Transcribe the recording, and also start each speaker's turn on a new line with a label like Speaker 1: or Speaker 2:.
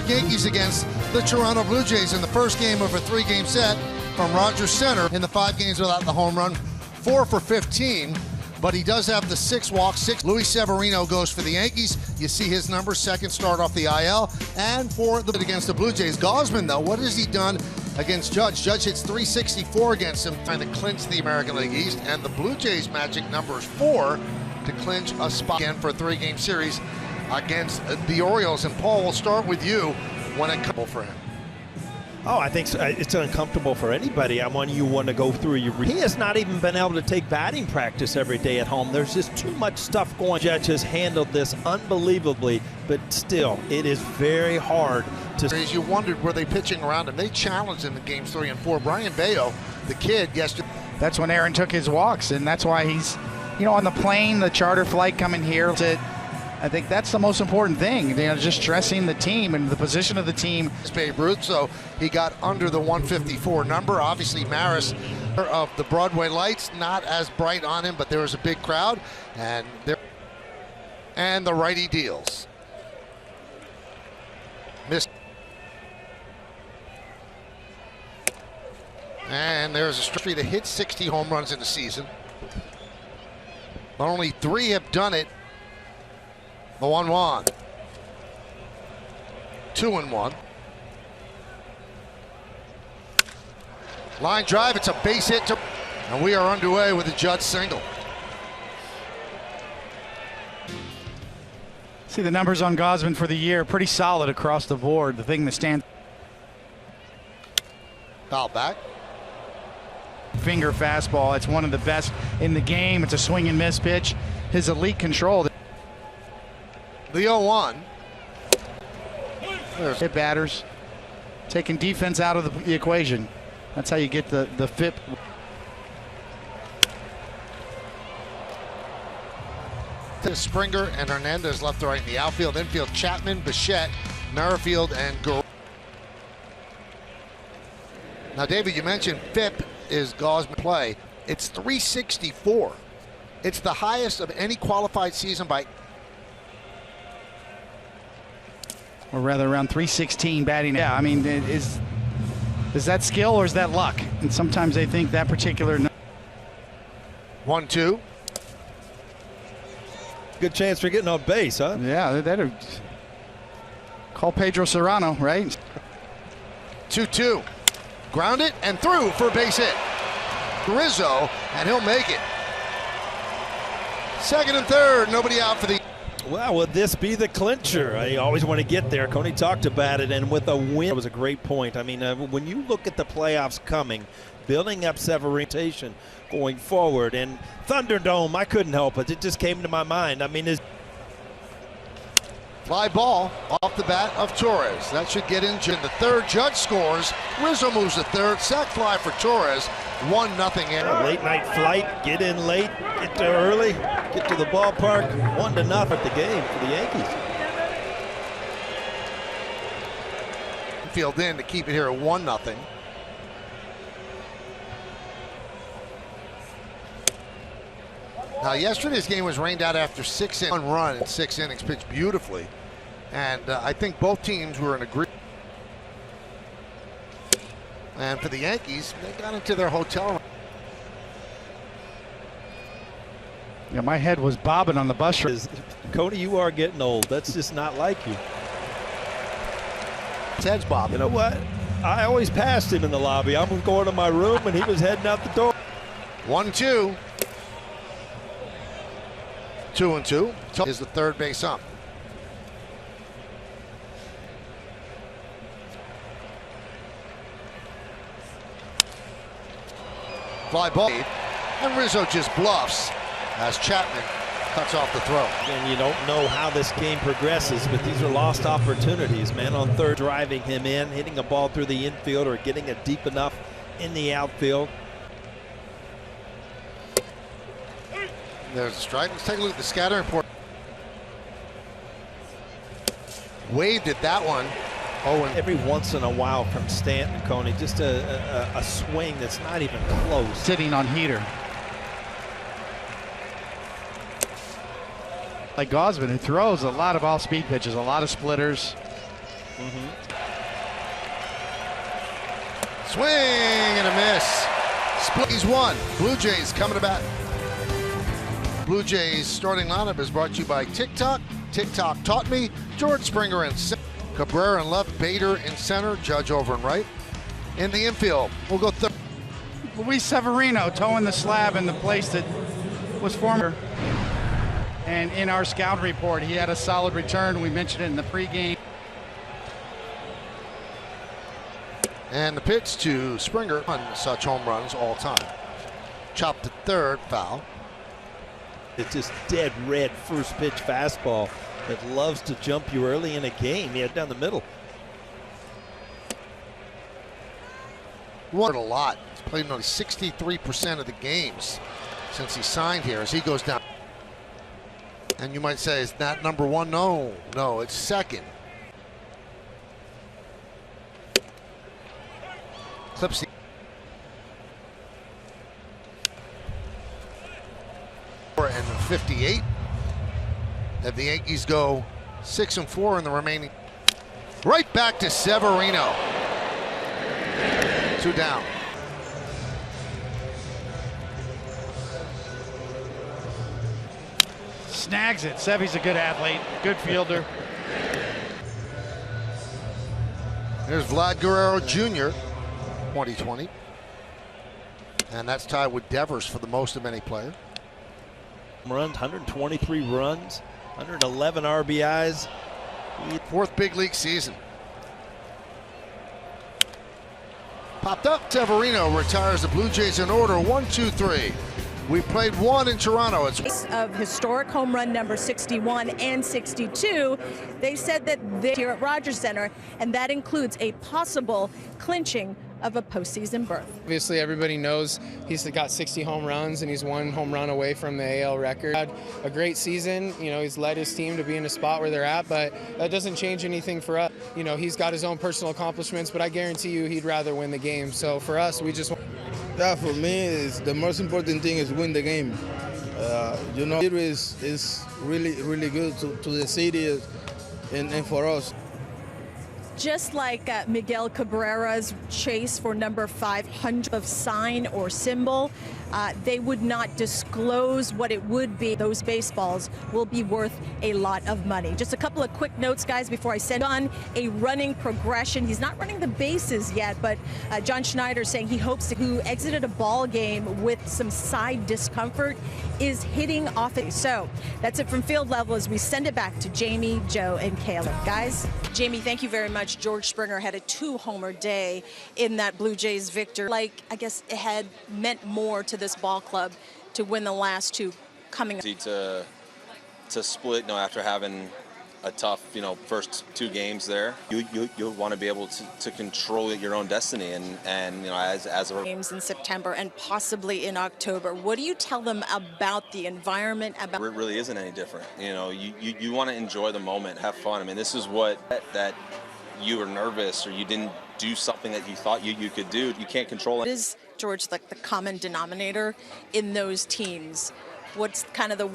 Speaker 1: York Yankees against the Toronto Blue Jays in the first game of a 3-game set from Rogers Center. In the 5 games without the home run, 4 for 15, but he does have the 6 walks. 6. Luis Severino goes for the Yankees. You see his number, second start off the IL, and for the against the Blue Jays. Gausman, though, what has he done against Judge? Judge hits .364 against him, trying to clinch the American League East, and the Blue Jays' magic number is 4 to clinch a spot again for a 3-game series against the Orioles. And Paul, we'll start with you when it comes for him.
Speaker 2: Oh, I think so. It's uncomfortable for anybody. I want to go through your. He has not even been able to take batting practice every day at home. There's just too much stuff going. Judge has handled this unbelievably, but still, it is very hard to.
Speaker 1: As you wondered, were they pitching around him? They challenged him in games 3 and 4. Brian Bayo, the kid, yesterday.
Speaker 3: That's when Aaron took his walks, and that's why he's, on the plane, the charter flight coming here. I think that's the most important thing, just stressing the team and the position of the team.
Speaker 1: It's Babe Ruth, so he got under the 154 number. Obviously, Maris of the Broadway lights, not as bright on him, but there was a big crowd, and the righty deals. Missed. And there's a streak that hit 60 home runs in the season. But only 3 have done it. The 1-1. 2-1. Line drive, it's a base hit, and we are underway with a Judge single.
Speaker 3: See the numbers on Gausman for the year, pretty solid across the board. The thing that stands.
Speaker 1: Foul back.
Speaker 3: Finger fastball, it's one of the best in the game. It's a swing and miss pitch. His elite control.
Speaker 1: The 0-1.
Speaker 3: Hit batters, taking defense out of the equation. That's how you get the FIP.
Speaker 1: Springer and Hernandez left to right in the outfield. Infield, Chapman, Bichette, Merrifield, and Guerrero. Now, David, you mentioned FIP is Gausman play. It's .364. It's the highest of any qualified season by.
Speaker 3: Or rather around .316 batting. Yeah, I mean, is that skill or is that luck? And sometimes they think that particular.
Speaker 1: 1-2.
Speaker 2: Good chance for getting on base, huh?
Speaker 3: Yeah, that'll call Pedro Serrano, right?
Speaker 1: 2-2. Ground it and through for a base hit. Rizzo, and he'll make it. Second and third, nobody out for the.
Speaker 2: Well, would this be the clincher? I always want to get there. Coney talked about it, and with a win, it was a great point. I mean, when you look at the playoffs coming, building up Severino going forward, and Thunderdome, I couldn't help it. It just came to my mind. I mean,
Speaker 1: fly ball off the bat of Torres. That should get in the third. Judge scores. Rizzo moves to third. Sac fly for Torres. 1-0 in.
Speaker 2: Late night flight. Get in late. Get to early. Get to the ballpark. 1-0 at the game for the Yankees.
Speaker 1: Field in to keep it here at 1-0. Now, yesterday's game was rained out after 1 run in 6 innings, pitched beautifully. And I think both teams were in agreement. And for the Yankees, they got into their hotel room.
Speaker 3: Yeah, my head was bobbing on the bus ride.
Speaker 2: Cody, you are getting old. That's just not like you.
Speaker 1: His head's bobbing.
Speaker 2: You know what? I always passed him in the lobby. I was going to my room, and he was heading out the door.
Speaker 1: 1-2. 2-2 is the third base up. Fly ball, and Rizzo just bluffs as Chapman cuts off the throw.
Speaker 2: And you don't know how this game progresses, but these are lost opportunities. Man on third driving him in, hitting a ball through the infield or getting it deep enough in the outfield.
Speaker 1: There's a strike. Let's take a look at the scattering report. Waved at that one.
Speaker 2: Oh, and every once in a while from Stanton, Coney, just a swing that's not even close.
Speaker 3: Sitting on heater. Like Gausman, who throws a lot of off-speed pitches, a lot of splitters.
Speaker 1: Swing and a miss. Split. He's one. Blue Jays coming to bat. Blue Jays starting lineup is brought to you by TikTok. TikTok taught me. George Springer in center. Cabrera in left. Bader in center. Judge over and right. In the infield, we'll go third.
Speaker 3: Luis Severino towing the slab in the place that was former. And in our scout report, he had a solid return. We mentioned it in the pregame.
Speaker 1: And the pitch to Springer on such home runs all time. Chopped to third, foul.
Speaker 2: It's just dead red first pitch fastball that loves to jump you early in a game. He had down the middle.
Speaker 1: Won a lot. He's played nearly 63% of the games since he signed here as he goes down. And you might say, is that number one? No, no, it's second. Clips. And 58. Have the Yankees go 6-4 in the remaining. Right back to Severino. 2 down.
Speaker 3: Snags it. Sevy's a good athlete, good fielder.
Speaker 1: There's Vlad Guerrero Jr. 2020. And that's tied with Devers for the most of any player.
Speaker 2: Runs, 123 runs, 111 RBIs.
Speaker 1: Fourth big league season. Popped up. Severino retires the Blue Jays in order. 1, 2, 3. We played one in Toronto. It's
Speaker 4: of historic home run number 61 and 62. They said that they're here at Rogers Center, and that includes a possible clinching of a postseason berth.
Speaker 5: Obviously, everybody knows he's got 60 home runs, and he's 1 home run away from the AL record. Had a great season. You know, he's led his team to be in a spot where they're at, but that doesn't change anything for us. You know, he's got his own personal accomplishments, but I guarantee you he'd rather win the game. So for us, we just want.
Speaker 6: Yeah, for me, is the most important thing is win the game. You know, it is really good to the city and for us.
Speaker 4: Just like Miguel Cabrera's chase for number 500 of sign or symbol, they would not disclose what it would be. Those baseballs will be worth a lot of money. Just a couple of quick notes, guys, before I send on a running progression. He's not running the bases yet, but John Schneider saying he hopes to, who exited a ball game with some side discomfort, is hitting off it. So that's it from field level as we send it back to Jamie, Joe, and Caleb. Guys, Jamie, thank you very much. George Springer had a 2-homer day in that Blue Jays victory. Like, I guess it had meant more to this ball club to win the last 2 coming up.
Speaker 7: To split, you know, after having a tough, you know, first 2 games there, you want to be able to control your own destiny, and you know, as a
Speaker 4: games in September and possibly in October. What do you tell them about the environment? About
Speaker 7: it really isn't any different. You know, you want to enjoy the moment, have fun. I mean, this is what that you were nervous or you didn't do something that you thought you could do. You can't control it.
Speaker 4: What is, George, like the common denominator in those teams? What's kind of the